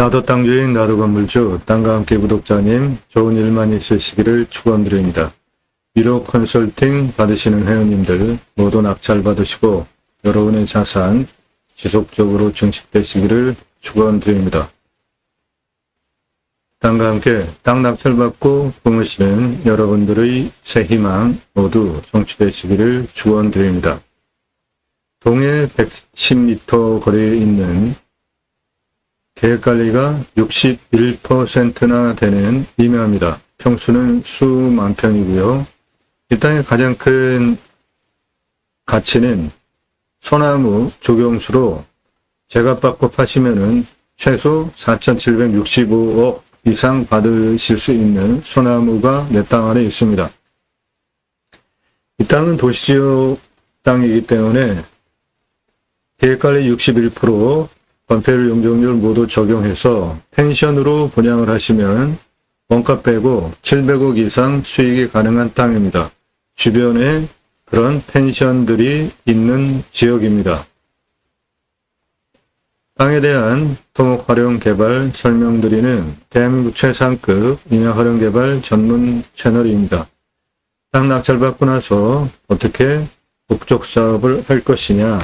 나도 땅주인 나도 건물주 땅과 함께 구독자님 좋은 일만 있으시기를 축원드립니다. 1호 컨설팅 받으시는 회원님들 모두 낙찰 받으시고 여러분의 자산 지속적으로 증식되시기를 축원드립니다. 땅과 함께 땅 낙찰 받고 꿈으시는 여러분들의 새 희망 모두 성취되시기를 축원드립니다. 동해 110m 거리에 있는 계획관리가 61%나 되는 임야입니다. 평수는 수만 평이고요. 이 땅의 가장 큰 가치는 소나무 조경수로 제값받고 파시면은 최소 4,765억 이상 받으실 수 있는 소나무가 내 땅 안에 있습니다. 이 땅은 도시지역 땅이기 때문에 계획관리 61%, 건폐율 용적률 모두 적용해서 펜션으로 분양을 하시면 원가 빼고 700억 이상 수익이 가능한 땅입니다. 주변에 그런 펜션들이 있는 지역입니다. 땅에 대한 토목 활용 개발 설명드리는 대한민국 최상급 임야 활용 개발 전문 채널입니다. 땅 낙찰받고 나서 어떻게 목적 사업을 할 것이냐,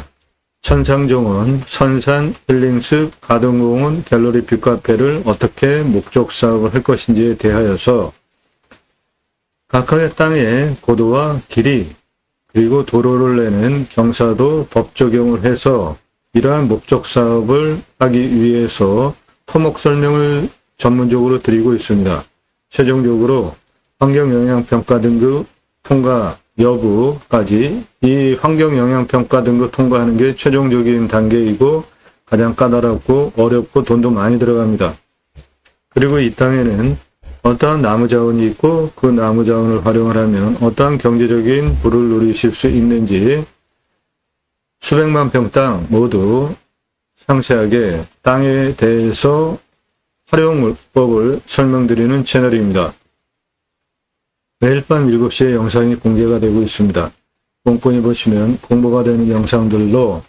천상정원, 선산, 힐링숲, 가동공원, 갤러리 뷰카페를 어떻게 목적 사업을 할 것인지에 대하여서 각각의 땅의 고도와 길이 그리고 도로를 내는 경사도 법 적용을 해서 이러한 목적 사업을 하기 위해서 토목 설명을 전문적으로 드리고 있습니다. 최종적으로 환경영향평가 등급 통과 여부까지 이 환경영향평가 등급 통과하는 게 최종적인 단계이고 가장 까다롭고 어렵고 돈도 많이 들어갑니다. 그리고 이 땅에는 어떠한 나무 자원이 있고 그 나무 자원을 활용을 하면 어떠한 경제적인 부를 누리실 수 있는지 수백만 평 땅 모두 상세하게 땅에 대해서 활용법을 설명드리는 채널입니다. 매일 밤 7시에 영상이 공개가 되고 있습니다. 꼼꼼히 보시면 공부가 되는 영상들로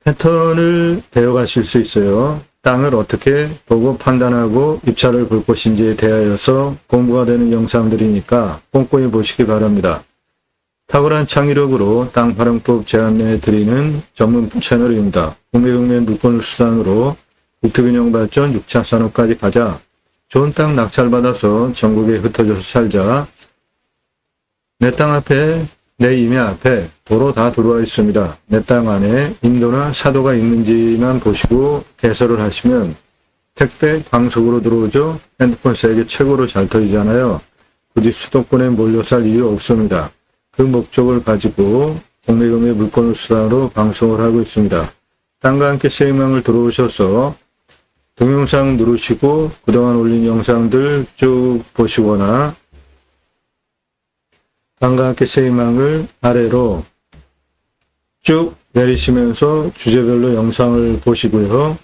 패턴을 배워가실 수 있어요. 땅을 어떻게 보고 판단하고 입찰을 볼 것인지에 대하여서 공부가 되는 영상들이니까 꼼꼼히 보시기 바랍니다. 탁월한 창의력으로 땅 활용법 제안해 드리는 전문 채널입니다. 국내국내 물건을 수단으로 국토균형 발전 6차 산업까지 가자. 좋은 땅 낙찰받아서 전국에 흩어져서 살자. 내 땅 앞에, 내 임야 앞에 도로 다 들어와 있습니다. 내 땅 안에 인도나 사도가 있는지만 보시고 개설을 하시면 택배 광속으로 들어오죠. 핸드폰 세계 최고로 잘 터지잖아요. 굳이 수도권에 몰려 살 이유 없습니다. 그 목적을 가지고 국내국내 물건을 수단으로 방송을 하고 있습니다. 땅과 함께 새 희망을 들어오셔서 동영상 누르시고 그동안 올린 영상들 쭉 보시거나 땅과 함께 새 희망을 아래로 쭉 내리시면서 주제별로 영상을 보시고요.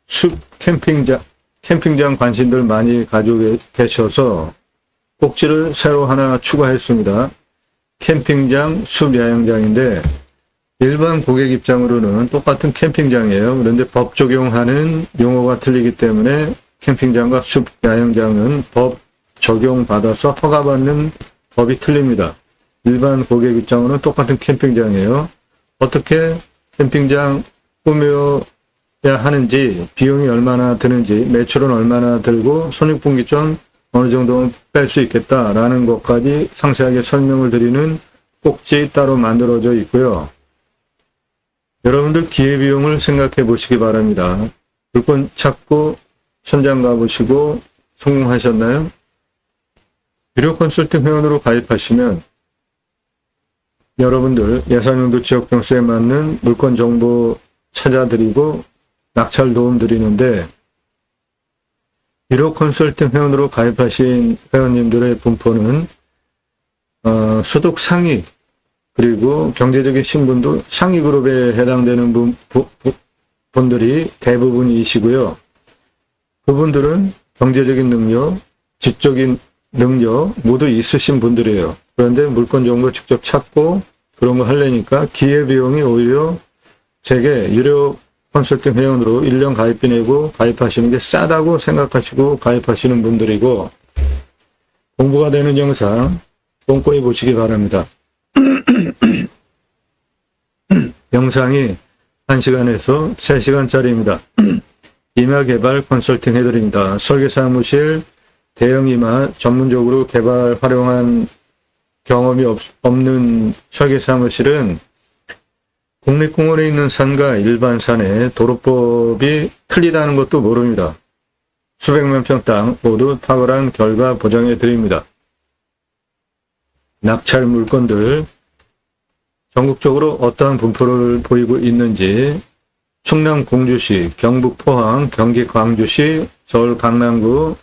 숲 캠핑장 관심들 많이 가지고 계셔서 꼭지를 새로 하나 추가했습니다. 캠핑장, 숲 야영장인데 일반 고객 입장으로는 똑같은 캠핑장이에요. 그런데 법 적용하는 용어가 틀리기 때문에 캠핑장과 숲 야영장은 법 적용받아서 허가받는 법이 틀립니다. 일반 고객 입장으로는 똑같은 캠핑장이에요. 어떻게 캠핑장 꾸며야 하는지, 비용이 얼마나 드는지, 매출은 얼마나 들고 손익분기점 어느 정도는 뺄 수 있겠다라는 것까지 상세하게 설명을 드리는 꼭지 따로 만들어져 있고요. 여러분들 기회비용을 생각해 보시기 바랍니다. 물건 찾고 현장 가보시고 성공하셨나요? 유료 컨설팅 회원으로 가입하시면 여러분들 예산용도 지역병수에 맞는 물건 정보 찾아드리고 낙찰 도움 드리는데 1호 컨설팅 회원으로 가입하신 회원님들의 분포는 소득 상위 그리고 경제적인 신분도 상위 그룹에 해당되는 분들이 대부분이시고요. 그분들은 경제적인 능력, 지적인 능력 모두 있으신 분들이에요. 그런데 물건 정보 직접 찾고 그런 거 하려니까 기회비용이 오히려 제게 유료 컨설팅 회원으로 1년 가입비 내고 가입하시는 게 싸다고 생각하시고 가입하시는 분들이고, 공부가 되는 영상 꼼꼼히 보시기 바랍니다. 영상이 1시간에서 3시간짜리입니다. 임야 개발 컨설팅 해드립니다. 설계사무실, 대형 임야 전문적으로 개발 활용한 경험이 없는 설계사무실은 국립공원에 있는 산과 일반 산의 도로법이 틀리다는 것도 모릅니다. 수백만 평 땅 모두 탁월한 결과 보장해 드립니다. 낙찰 물건들 전국적으로 어떠한 분포를 보이고 있는지 충남 공주시, 경북 포항, 경기 광주시, 서울 강남구,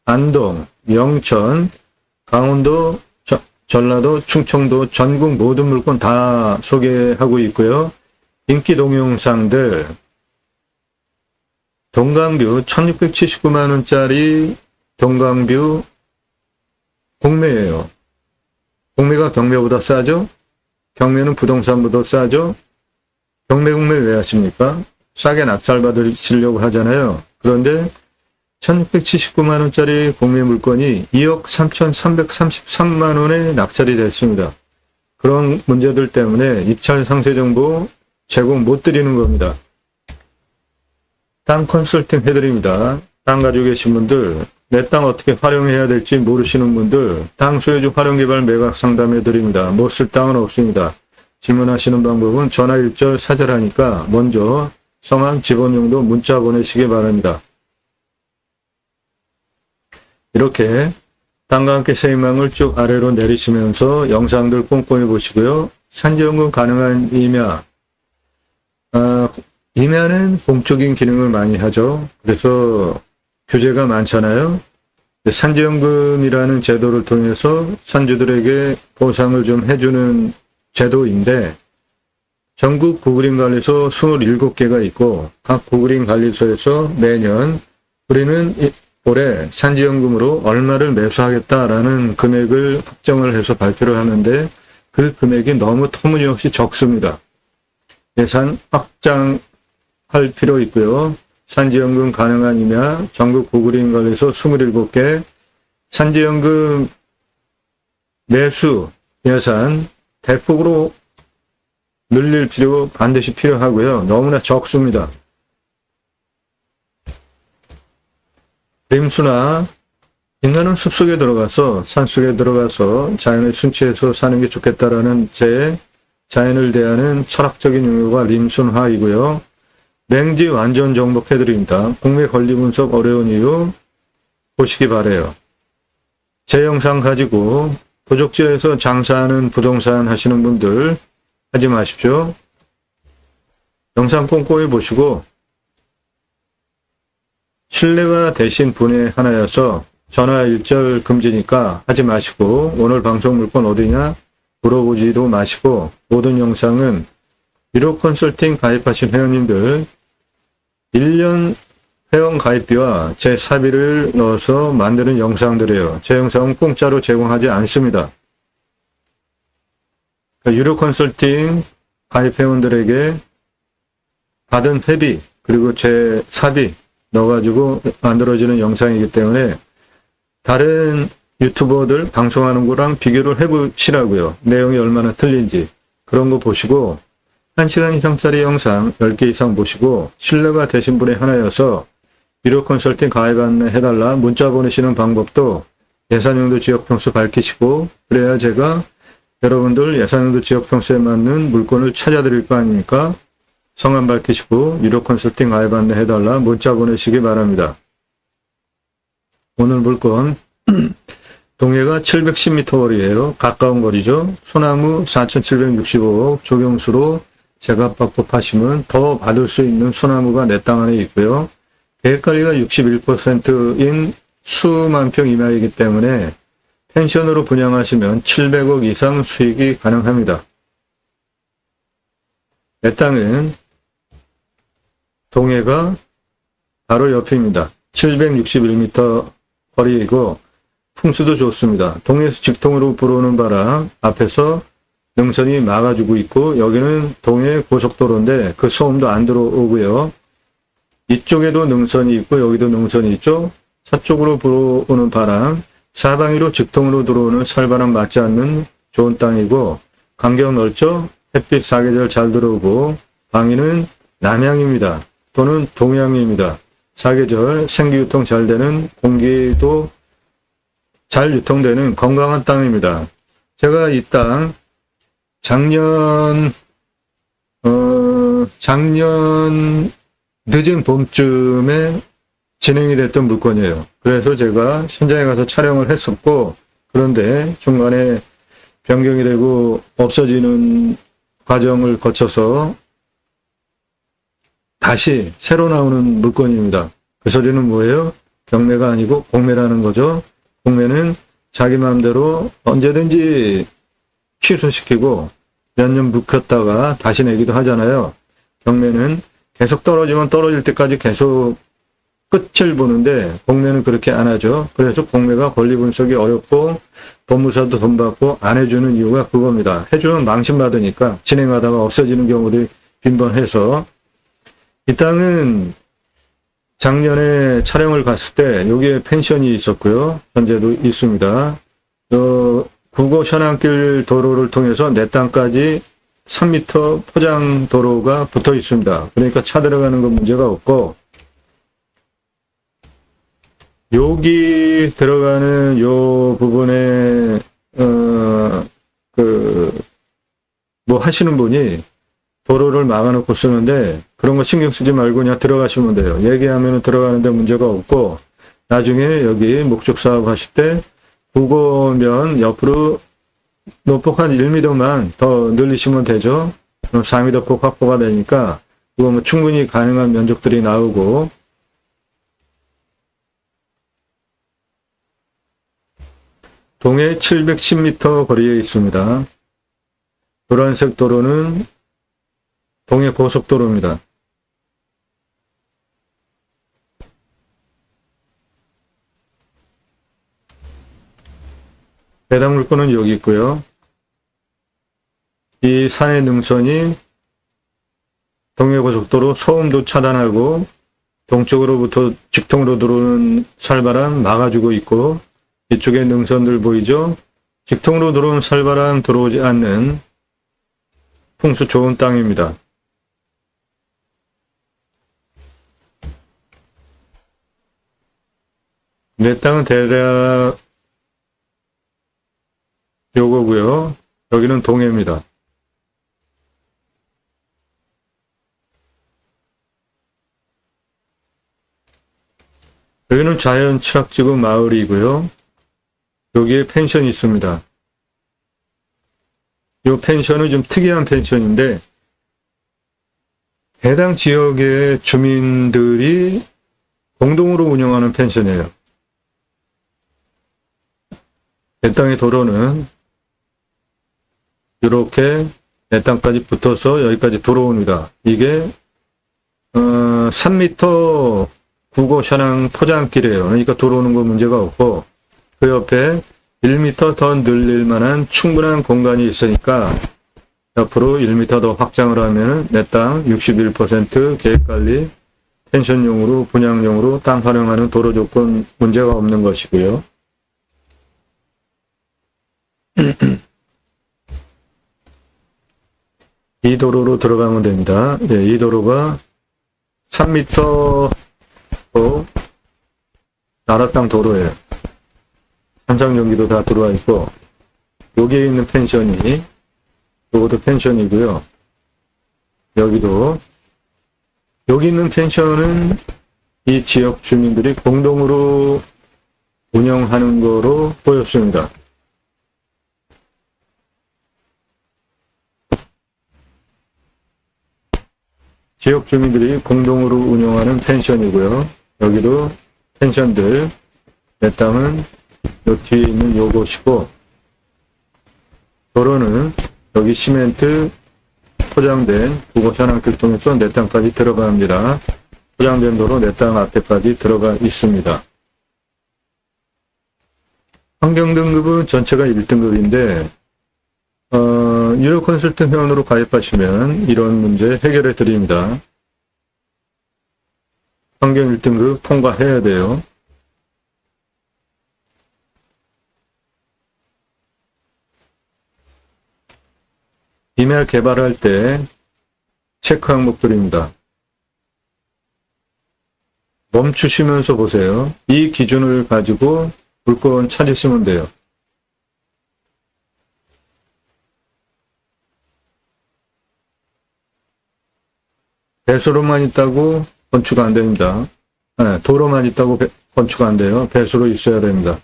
안동, 영천, 강원도, 전라도, 충청도 전국 모든 물건 다 소개하고 있고요. 인기 동영상들 동강뷰 1679만원짜리 동강뷰 공매예요. 공매가 경매보다 싸죠? 경매는 부동산보다 싸죠? 경매 왜 하십니까? 싸게 낙찰 받으시려고 하잖아요. 그런데 1679만원짜리 공매 물건이 2억 3,333만원에 낙찰이 됐습니다. 그런 문제들 때문에 입찰 상세 정보 제공 못 드리는 겁니다. 땅 컨설팅 해드립니다. 땅 가지고 계신 분들, 내 땅 어떻게 활용해야 될지 모르시는 분들, 땅 소유주 활용개발 매각 상담해 드립니다. 못 쓸 땅은 없습니다. 질문하시는 방법은 전화 1절 사절하니까 먼저 성함, 지번용도 문자 보내시기 바랍니다. 이렇게 땅과 함께 세입망을 쭉 아래로 내리시면서 영상들 꼼꼼히 보시고요. 산지연금 가능한 임야. 임야는 공적인 기능을 많이 하죠. 그래서 규제가 많잖아요. 산지연금이라는 제도를 통해서 산주들에게 보상을 좀 해주는 제도인데, 전국 구그린관리소 27개가 있고 각 구그린관리소에서 매년 우리는 올해 산지연금으로 얼마를 매수하겠다라는 금액을 확정을 해서 발표를 하는데 그 금액이 너무 터무니없이 적습니다. 예산 확장할 필요 있고요. 산지연금 가능한 임야 전국 구그린관리소 27개 산지연금 매수 예산 대폭으로 늘릴 필요 반드시 필요하고요. 너무나 적습니다. 림수나 인간은 숲속에 들어가서 산속에 들어가서 자연을 순치해서 사는 게 좋겠다라는 제 자연을 대하는 철학적인 용어가 림순화이고요. 맹지 완전 정복해드립니다. 공매 권리 분석 어려운 이유 보시기 바래요. 제 영상 가지고 도적지에서 장사하는 부동산 하시는 분들 하지 마십시오. 영상 꼼꼼히 보시고 신뢰가 되신 분의 하나여서 전화 1절 금지니까 하지 마시고 오늘 방송 물건 어디냐 물어보지도 마시고 모든 영상은 1호 컨설팅 가입하신 회원님들 1년 회원 가입비와 제 사비를 넣어서 만드는 영상들이에요. 제 영상은 공짜로 제공하지 않습니다. 그러니까 유료 컨설팅 가입 회원들에게 받은 회비 그리고 제 사비 넣어가지고 만들어지는 영상이기 때문에 다른 유튜버들 방송하는 거랑 비교를 해보시라고요. 내용이 얼마나 틀린지 그런 거 보시고 1시간 이상짜리 영상 10개 이상 보시고 신뢰가 되신 분의 하나여서 유료 컨설팅 가입 안내 해달라 문자 보내시는 방법도 예산용도 지역평수 밝히시고 그래야 제가 여러분들 예산용도 지역평수에 맞는 물건을 찾아드릴 거 아닙니까? 성함 밝히시고 유료 컨설팅 가입 안내 해달라 문자 보내시기 바랍니다. 오늘 물건 동해가 710m 거리예요. 가까운 거리죠. 소나무 4,765억 조경수로 제값박법하시면 더 받을 수 있는 소나무가 내 땅 안에 있고요. 계획관리가 61%인 수만 평 이하이기 때문에 펜션으로 분양하시면 700억 이상 수익이 가능합니다. 내 땅은 동해가 바로 옆입니다. 761m 거리이고 풍수도 좋습니다. 동해에서 직통으로 불어오는 바람 앞에서 능선이 막아주고 있고, 여기는 동해 고속도로인데 그 소음도 안 들어오고요. 이쪽에도 능선이 있고 여기도 능선이 있죠. 서쪽으로 불어오는 바람, 사방위로 직통으로 들어오는 살바람 맞지 않는 좋은 땅이고, 간격 넓죠. 햇빛 사계절 잘 들어오고, 방위는 남향입니다. 또는 동향입니다. 사계절 생기유통 잘 되는, 공기도 잘 유통되는 건강한 땅입니다. 제가 이 땅 작년 늦은 봄쯤에 진행이 됐던 물건이에요. 그래서 제가 현장에 가서 촬영을 했었고, 그런데 중간에 변경이 되고 없어지는 과정을 거쳐서 다시 새로 나오는 물건입니다. 그 소리는 뭐예요? 경매가 아니고 공매라는 거죠. 공매는 자기 마음대로 언제든지 취소시키고 몇 년 묵혔다가 다시 내기도 하잖아요. 경매는 계속 떨어지면 떨어질 때까지 계속 끝을 보는데, 공매는 그렇게 안 하죠. 그래서 공매가 권리 분석이 어렵고 법무사도 돈 받고 안 해주는 이유가 그겁니다. 해주면 망신받으니까 진행하다가 없어지는 경우들이 빈번해서. 이 땅은 작년에 촬영을 갔을 때 여기에 펜션이 있었고요. 현재도 있습니다. 국어 현안길 도로를 통해서 내 땅까지 3m 포장 도로가 붙어 있습니다. 그러니까 차 들어가는 건 문제가 없고, 여기 들어가는 요 부분에 뭐 하시는 분이 도로를 막아놓고 쓰는데, 그런 거 신경 쓰지 말고 그냥 들어가시면 돼요. 얘기하면 들어가는데 문제가 없고, 나중에 여기 목적 사업 하실 때 국어면 옆으로 노폭 한 1m만 더 늘리시면 되죠. 4m 폭 확보가 되니까 그거 뭐 충분히 가능한 면적들이 나오고, 동해 710m 거리에 있습니다. 노란색 도로는 동해 고속도로입니다. 해당 물건은 여기 있고요. 이 산의 능선이 동해고속도로 소음도 차단하고 동쪽으로부터 직통으로 들어오는 살바람 막아주고 있고, 이쪽에 능선들 보이죠? 직통으로 들어오는 살바람 들어오지 않는 풍수 좋은 땅입니다. 내 땅은 대략 요거고요. 여기는 동해입니다. 여기는 자연 취락지구 마을이고요. 여기에 펜션이 있습니다. 이 펜션은 좀 특이한 펜션인데, 해당 지역의 주민들이 공동으로 운영하는 펜션이에요. 내 땅의 도로는 이렇게 내 땅까지 붙어서 여기까지 들어옵니다. 이게 3m 국어 현황 포장길이에요. 그러니까 들어오는 건 문제가 없고, 그 옆에 1m 더 늘릴 만한 충분한 공간이 있으니까 옆으로 1m 더 확장을 하면 내 땅 61% 계획관리 펜션용으로 분양용으로 땅 활용하는 도로 조건 문제가 없는 것이고요. 이 도로로 들어가면 됩니다. 예, 이 도로가 3m 나라 땅 도로예요. 삼성전기도 다 들어와 있고, 여기에 있는 펜션이, 요것도 펜션이고요. 여기도, 여기 있는 펜션은 이 지역 주민들이 공동으로 운영하는 거로 보였습니다. 지역 주민들이 공동으로 운영하는 펜션이고요. 여기도 펜션들, 내 땅은 요 뒤에 있는 요것이고, 도로는 여기 시멘트 포장된 국어 현황길 통해서 내 땅까지 들어갑니다. 포장된 도로 내 땅 앞에까지 들어가 있습니다. 환경등급은 전체가 1등급인데 유료 컨설팅 회원으로 가입하시면 이런 문제 해결해 드립니다. 환경 1등급 통과해야 돼요. 이메일 개발할 때 체크 항목들입니다. 멈추시면서 보세요. 이 기준을 가지고 물건 찾으시면 돼요. 배수로만 있다고 건축 안 됩니다. 네, 도로만 있다고 건축 안 돼요. 배수로 있어야 됩니다.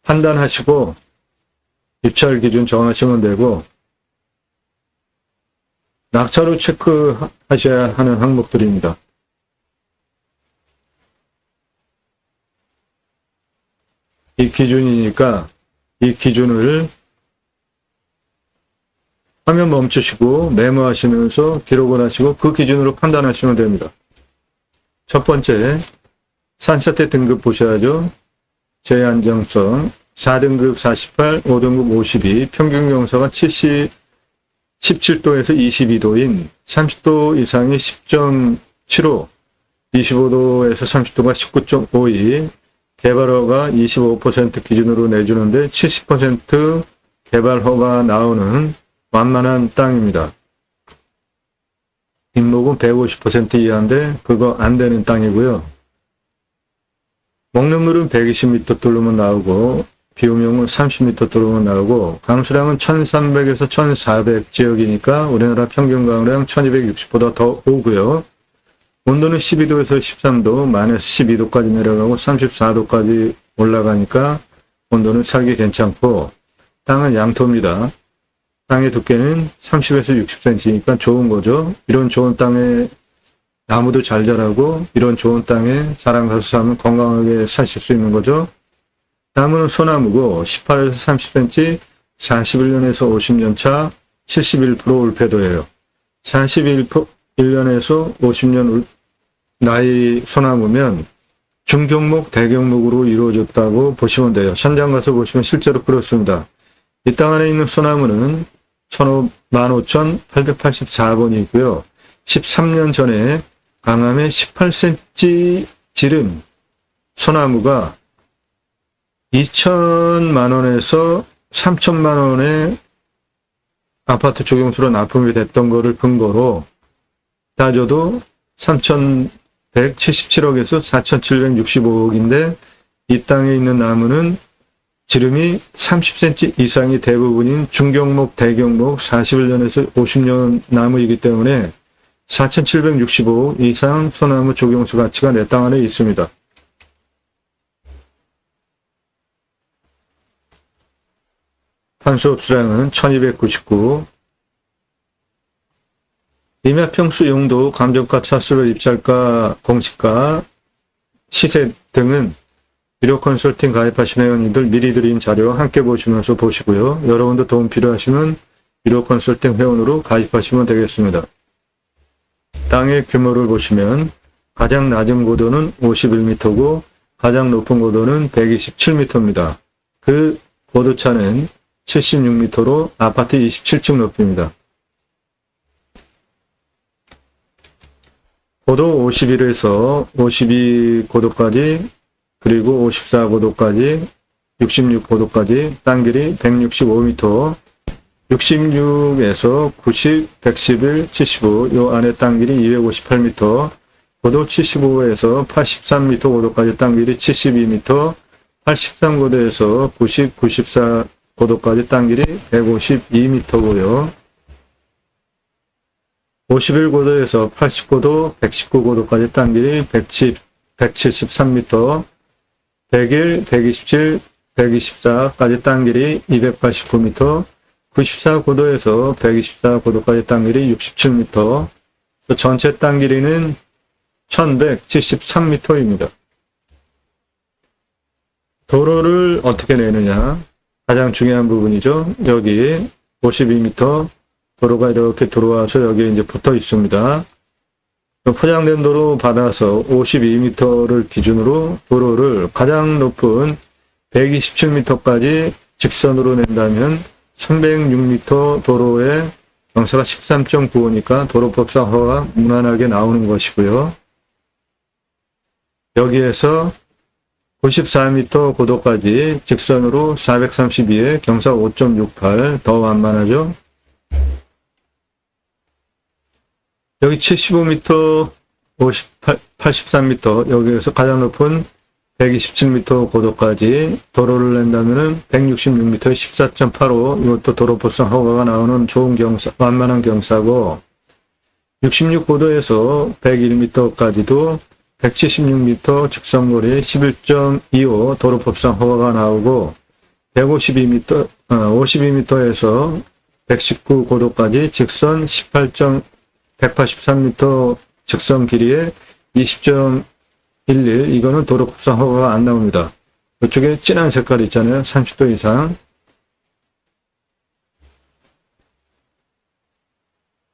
판단하시고 입찰 기준 정하시면 되고, 낙찰로 체크하셔야 하는 항목들입니다. 이 기준이니까 이 기준을 화면 멈추시고 메모하시면서 기록을 하시고 그 기준으로 판단하시면 됩니다. 첫 번째, 산사태 등급 보셔야죠. 제한정성 4등급 48, 5등급 52, 평균 경사가 17도에서 22도인 30도 이상이 10.75, 25도에서 30도가 19.52, 개발허가 25% 기준으로 내주는데 70% 개발허가 나오는 완만한 땅입니다. 뒷목은 150% 이하인데 그거 안 되는 땅이고요. 먹는 물은 120m 뚫으면 나오고 비오명은 30m 뚫으면 나오고 강수량은 1300에서 1400 지역이니까 우리나라 평균 강우량 1260보다 더 오고요. 온도는 12도에서 13도, 마이너스 12도까지 내려가고 34도까지 올라가니까 온도는 살기 괜찮고 땅은 양토입니다. 땅의 두께는 30에서 60cm니까 좋은 거죠. 이런 좋은 땅에 나무도 잘 자라고 이런 좋은 땅에 사람 가서 사면 건강하게 사실 수 있는 거죠. 나무는 소나무고 18에서 30cm, 41년에서 50년 차 71% 올패도예요. 41년에서 50년 나이 소나무면 중경목, 대경목으로 이루어졌다고 보시면 돼요. 현장 가서 보시면 실제로 그렇습니다. 이 땅 안에 있는 소나무는 15,884번이 있고요. 13년 전에 강암에 18cm 지름 소나무가 2천만 원에서 3천만 원의 아파트 조경수로 납품이 됐던 거를 근거로 따져도 3,177억에서 4,765억인데 이 땅에 있는 나무는 지름이 30cm 이상이 대부분인 중경목, 대경목 41년에서 50년 나무이기 때문에 4,765억 이상 소나무 조경수 가치가 내 땅 안에 있습니다. 탄소흡수량은 1299, 임야평수 용도, 감정가, 차수로 입찰가, 공시가, 시세 등은 유료 컨설팅 가입하신 회원님들 미리 드린 자료 함께 보시면서 보시고요. 여러분도 도움 필요하시면 유료 컨설팅 회원으로 가입하시면 되겠습니다. 땅의 규모를 보시면 가장 낮은 고도는 51m고 가장 높은 고도는 127m입니다. 그 고도차는 76m로 아파트 27층 높이입니다. 고도 51에서 52고도까지 그리고 54고도까지 66고도까지 땅 길이 165m, 66에서 90, 111, 75, 요 안에 땅 길이 258m, 고도 75에서 83m 고도까지 땅 길이 72m, 83고도에서 90, 94고도까지 땅 길이 152m고요. 51고도에서 80고도, 119고도까지 땅 길이 173m, 101, 127, 124까지 땅 길이 289m, 94고도에서 124고도까지 땅 길이 67m, 전체 땅 길이는 1173m입니다. 도로를 어떻게 내느냐? 가장 중요한 부분이죠. 여기 52m 도로가 이렇게 들어와서 여기 이제 붙어 있습니다. 포장된 도로 받아서 52m를 기준으로 도로를 가장 높은 127m까지 직선으로 낸다면 306m 도로에 경사가 13.95니까 도로법상 허가 무난하게 나오는 것이고요. 여기에서 94m 고도까지 직선으로 432에 경사 5.68 더 완만하죠. 여기 75m, 83m 여기에서 가장 높은 127m 고도까지 도로를 낸다면은 166m에 14.85 이것도 도로법상 허가가 나오는 좋은 경사, 완만한 경사고 66고도에서 101m까지도 176m 직선거리 11.25 도로법상 허가가 나오고 152m, 52m에서 119고도까지 직선 183m 직선 길이에 20.11 이거는 도로법상 허가가 안 나옵니다. 이쪽에 진한 색깔 있잖아요. 30도 이상.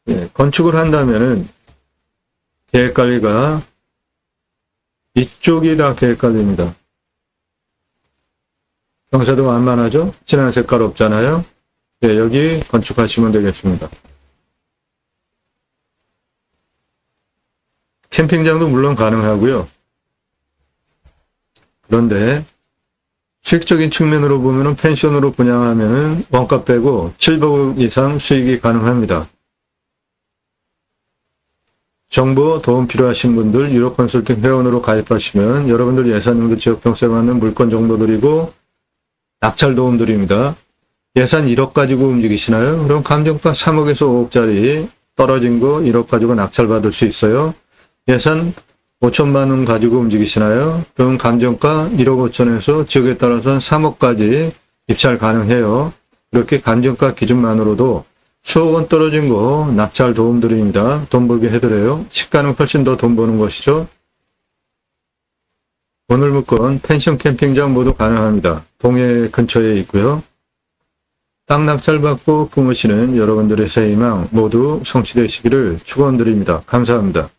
예, 건축을 한다면은 계획관리가 이쪽이 다 계획관리입니다. 경사도 완만하죠? 진한 색깔 없잖아요. 예, 여기 건축하시면 되겠습니다. 캠핑장도 물론 가능하고요. 그런데 수익적인 측면으로 보면은 펜션으로 분양하면은 원가 빼고 700억 이상 수익이 가능합니다. 정보 도움 필요하신 분들 유로 컨설팅 회원으로 가입하시면 여러분들 예산용도 지역평수에 맞는 물건 정보 드리고 낙찰 도움 드립니다. 예산 1억 가지고 움직이시나요? 그럼 감정가 3억에서 5억짜리 떨어진 거 1억 가지고 낙찰 받을 수 있어요. 예산 5천만 원 가지고 움직이시나요? 그럼 감정가 1억 5천에서 지역에 따라서는 3억까지 입찰 가능해요. 이렇게 감정가 기준만으로도 수억 원 떨어진 거 낙찰 도움 드립니다. 돈 벌게 해드려요. 시가는 훨씬 더 돈 버는 것이죠. 오늘 물건 펜션 캠핑장 모두 가능합니다. 동해 근처에 있고요. 땅 낙찰 받고 품으시는 여러분들의 새 희망 모두 성취되시기를 축원드립니다. 감사합니다.